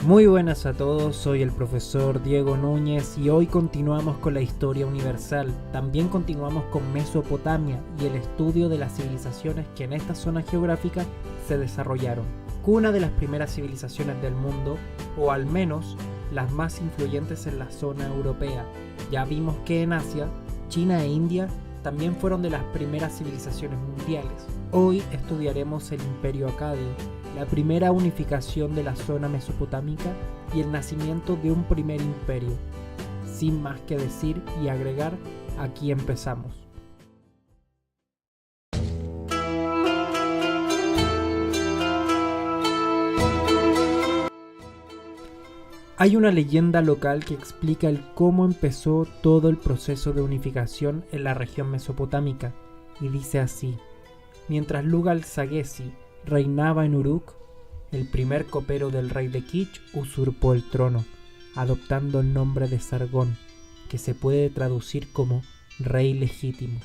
Muy buenas a todos, soy el profesor Diego Núñez y hoy continuamos con la historia universal. También continuamos con Mesopotamia y el estudio de las civilizaciones que en esta zona geográfica se desarrollaron. Cuna de las primeras civilizaciones del mundo, o al menos las más influyentes en la zona europea. Ya vimos que en Asia, China e India también fueron de las primeras civilizaciones mundiales. Hoy estudiaremos el Imperio Acadio, la primera unificación de la zona mesopotámica y el nacimiento de un primer imperio. Sin más que decir y agregar, aquí empezamos. Hay una leyenda local que explica el cómo empezó todo el proceso de unificación en la región mesopotámica, y dice así: mientras Lugal-Zaggisi reinaba en Uruk, el primer copero del rey de Kitch usurpó el trono, adoptando el nombre de Sargón, que se puede traducir como rey legítimo.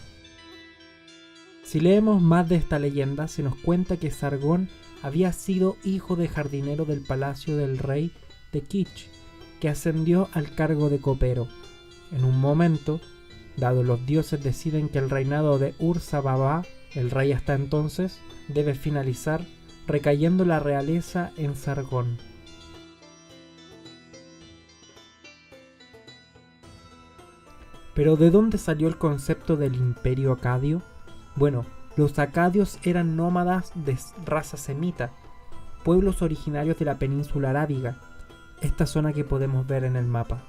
Si leemos más de esta leyenda, se nos cuenta que Sargón había sido hijo de jardinero del palacio del rey de Kitch, que ascendió al cargo de copero. En un momento, dado los dioses deciden que el reinado de Ur-Zababa, el rey hasta entonces, debe finalizar, recayendo la realeza en Sargón. ¿Pero de dónde salió el concepto del Imperio Acadio? Bueno, los acadios eran nómadas de raza semita, pueblos originarios de la península arábiga, esta zona que podemos ver en el mapa.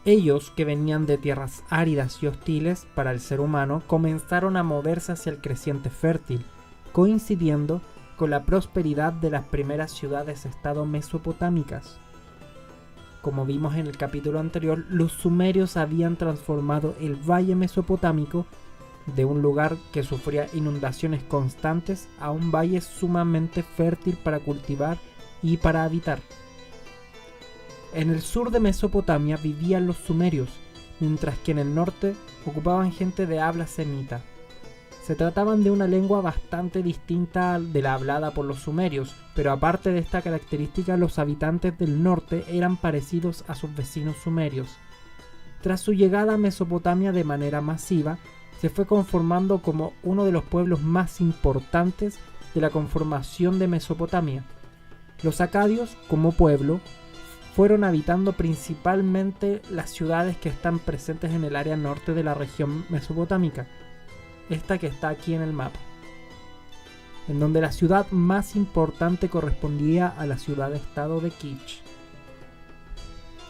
Ellos, que venían de tierras áridas y hostiles para el ser humano, comenzaron a moverse hacia el creciente fértil, coincidiendo con la prosperidad de las primeras ciudades-estado mesopotámicas. Como vimos en el capítulo anterior, los sumerios habían transformado el valle mesopotámico de un lugar que sufría inundaciones constantes a un valle sumamente fértil para cultivar y para habitar. En el sur de Mesopotamia vivían los sumerios, mientras que en el norte ocupaban gente de habla semita. Se trataban de una lengua bastante distinta de la hablada por los sumerios, pero aparte de esta característica, los habitantes del norte eran parecidos a sus vecinos sumerios. Tras su llegada a Mesopotamia de manera masiva, se fue conformando como uno de los pueblos más importantes de la conformación de Mesopotamia. Los acadios, como pueblo, fueron habitando principalmente las ciudades que están presentes en el área norte de la región mesopotámica, esta que está aquí en el mapa, en donde la ciudad más importante correspondía a la ciudad-estado de Kitch.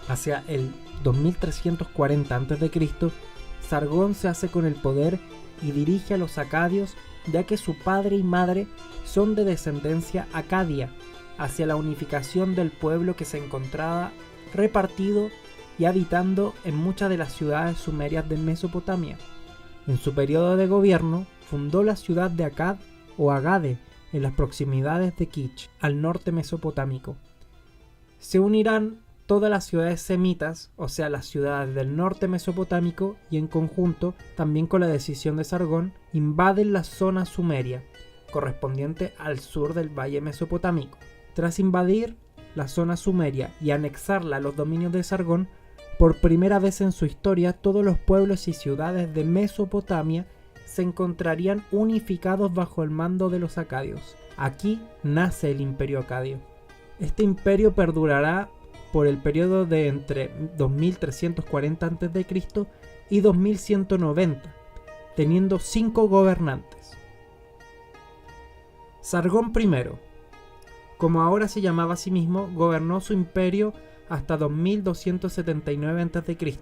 Hacia el 2340 a.C., Sargón se hace con el poder y dirige a los acadios, ya que su padre y madre son de descendencia acadia, hacia la unificación del pueblo que se encontraba repartido y habitando en muchas de las ciudades sumerias de Mesopotamia. En su periodo de gobierno, fundó la ciudad de Akkad o Agade, en las proximidades de Kitch, al norte mesopotámico. Se unirán todas las ciudades semitas, o sea, las ciudades del norte mesopotámico, y en conjunto, también con la decisión de Sargón, invaden la zona sumeria, correspondiente al sur del valle mesopotámico. Tras invadir la zona sumeria y anexarla a los dominios de Sargón, por primera vez en su historia, todos los pueblos y ciudades de Mesopotamia se encontrarían unificados bajo el mando de los acadios. Aquí nace el Imperio Acadio. Este imperio perdurará por el periodo de entre 2340 a.C. y 2190, teniendo 5 gobernantes. Sargón I, como ahora se llamaba a sí mismo, gobernó su imperio hasta 2279 a.C.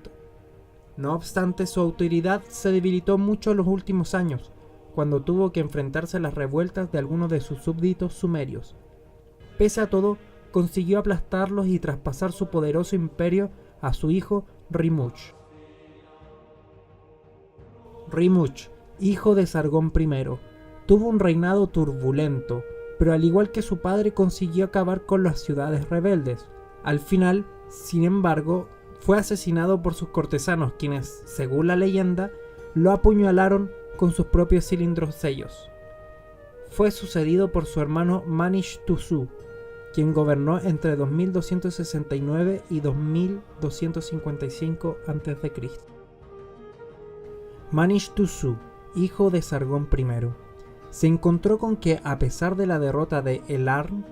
No obstante, su autoridad se debilitó mucho en los últimos años, cuando tuvo que enfrentarse a las revueltas de algunos de sus súbditos sumerios. Pese a todo, consiguió aplastarlos y traspasar su poderoso imperio a su hijo Rimuch. Rimuch, hijo de Sargón I, tuvo un reinado turbulento, pero al igual que su padre consiguió acabar con las ciudades rebeldes. Al final, sin embargo, fue asesinado por sus cortesanos, quienes, según la leyenda, lo apuñalaron con sus propios cilindros sellos. Fue sucedido por su hermano Manish-Tusu, quien gobernó entre 2269 y 2255 a.C. Manishtusu, hijo de Sargón I, se encontró con que, a pesar de la derrota de Elarn,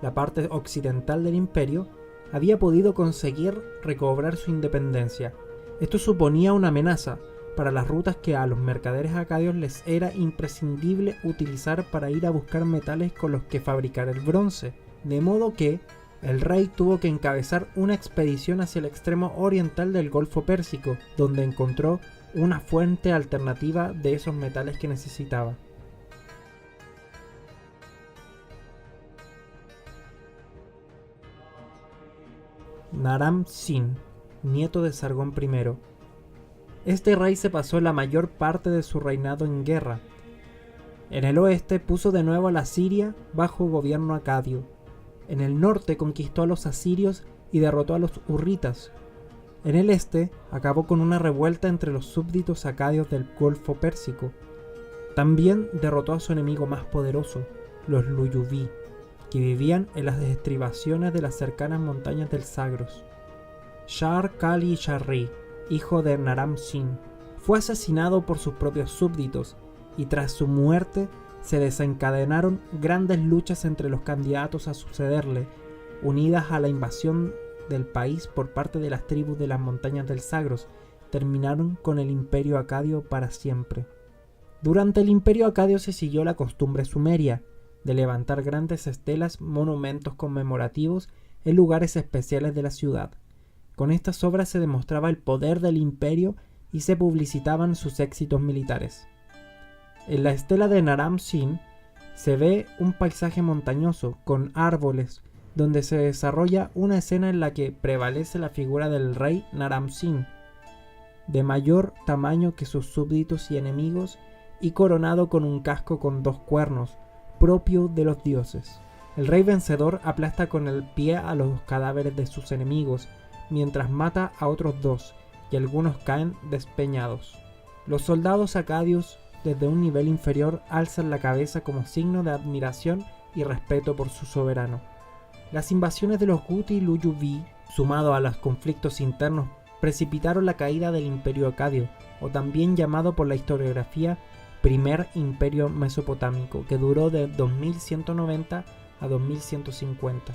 la parte occidental del imperio, había podido conseguir recobrar su independencia. Esto suponía una amenaza para las rutas que a los mercaderes acadios les era imprescindible utilizar para ir a buscar metales con los que fabricar el bronce, de modo que el rey tuvo que encabezar una expedición hacia el extremo oriental del Golfo Pérsico, donde encontró una fuente alternativa de esos metales que necesitaba. Naram-Sin, nieto de Sargón I. Este rey se pasó la mayor parte de su reinado en guerra. En el oeste puso de nuevo a la Siria bajo gobierno acadio. En el norte conquistó a los asirios y derrotó a los hurritas. En el este acabó con una revuelta entre los súbditos acadios del Golfo Pérsico. También derrotó a su enemigo más poderoso, los Luyubí, que vivían en las estribaciones de las cercanas montañas del Zagros. Shar-Kali-Sharri, hijo de Naram-Sin, fue asesinado por sus propios súbditos, y tras su muerte se desencadenaron grandes luchas entre los candidatos a sucederle, unidas a la invasión del país por parte de las tribus de las montañas del Zagros. Terminaron con el imperio acadio para siempre. Durante el imperio acadio se siguió la costumbre sumeria de levantar grandes estelas, monumentos conmemorativos en lugares especiales de la ciudad. Con estas obras se demostraba el poder del imperio y se publicitaban sus éxitos militares. En la estela de Naram-Sin se ve un paisaje montañoso con árboles, donde se desarrolla una escena en la que prevalece la figura del rey Naram-Sin, de mayor tamaño que sus súbditos y enemigos y coronado con un casco con 2 cuernos, propio de los dioses. El rey vencedor aplasta con el pie a los cadáveres de sus enemigos, mientras mata a otros 2, y algunos caen despeñados. Los soldados acadios, desde un nivel inferior, alzan la cabeza como signo de admiración y respeto por su soberano. Las invasiones de los Guti y Luyubí, sumado a los conflictos internos, precipitaron la caída del imperio acadio, o también llamado por la historiografía Primer Imperio Mesopotámico, que duró de 2190 a 2150.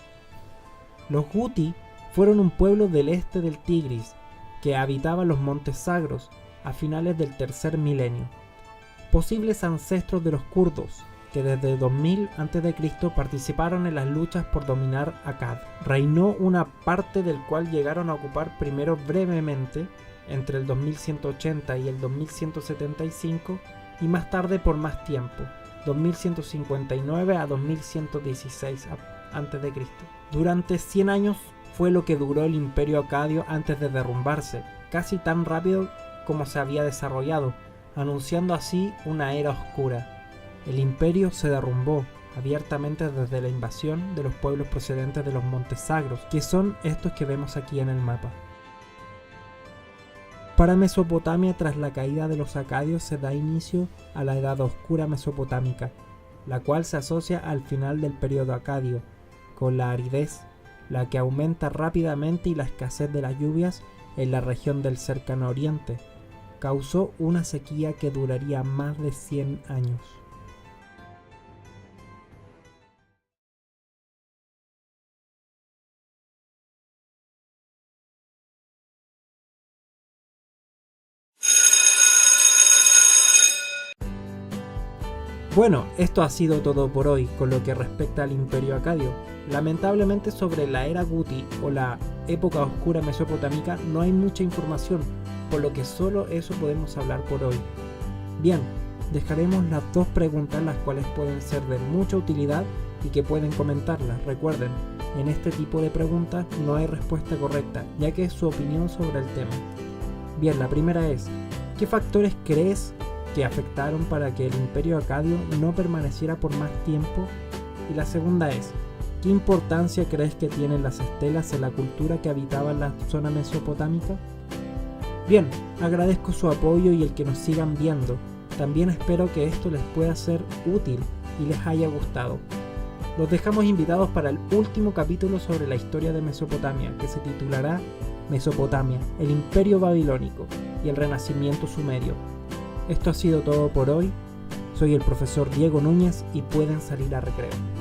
Los Guti fueron un pueblo del este del Tigris que habitaba los montes Zagros a finales del tercer milenio, posibles ancestros de los kurdos, que desde 2000 a.C. participaron en las luchas por dominar Akkad. Reinó una parte del cual llegaron a ocupar primero brevemente entre el 2180 y el 2175 y más tarde por más tiempo, 2159 a 2116 a.C. Durante 100 años fue lo que duró el imperio acadio antes de derrumbarse, casi tan rápido como se había desarrollado, anunciando así una era oscura. El imperio se derrumbó abiertamente desde la invasión de los pueblos procedentes de los montes Zagros, que son estos que vemos aquí en el mapa. Para Mesopotamia, tras la caída de los acadios, se da inicio a la Edad Oscura Mesopotámica, la cual se asocia al final del periodo acadio, con la aridez, la que aumenta rápidamente, y la escasez de las lluvias en la región del Cercano Oriente. Causó una sequía que duraría más de 100 años. Bueno, esto ha sido todo por hoy con lo que respecta al imperio acadio. Lamentablemente sobre la era Guti o la época oscura mesopotámica no hay mucha información, por lo que solo eso podemos hablar por hoy. Bien, dejaremos las 2 preguntas, las cuales pueden ser de mucha utilidad y que pueden comentarlas. Recuerden, en este tipo de preguntas no hay respuesta correcta, ya que es su opinión sobre el tema. Bien, la primera es, ¿qué factores crees que afectaron para que el imperio acadio no permaneciera por más tiempo? Y la segunda es, ¿qué importancia crees que tienen las estelas en la cultura que habitaba en la zona mesopotámica? Bien, agradezco su apoyo y el que nos sigan viendo. También espero que esto les pueda ser útil y les haya gustado. Los dejamos invitados para el último capítulo sobre la historia de Mesopotamia, que se titulará Mesopotamia, el Imperio Babilónico y el Renacimiento Sumerio. Esto ha sido todo por hoy. Soy el profesor Diego Núñez y pueden salir a recreo.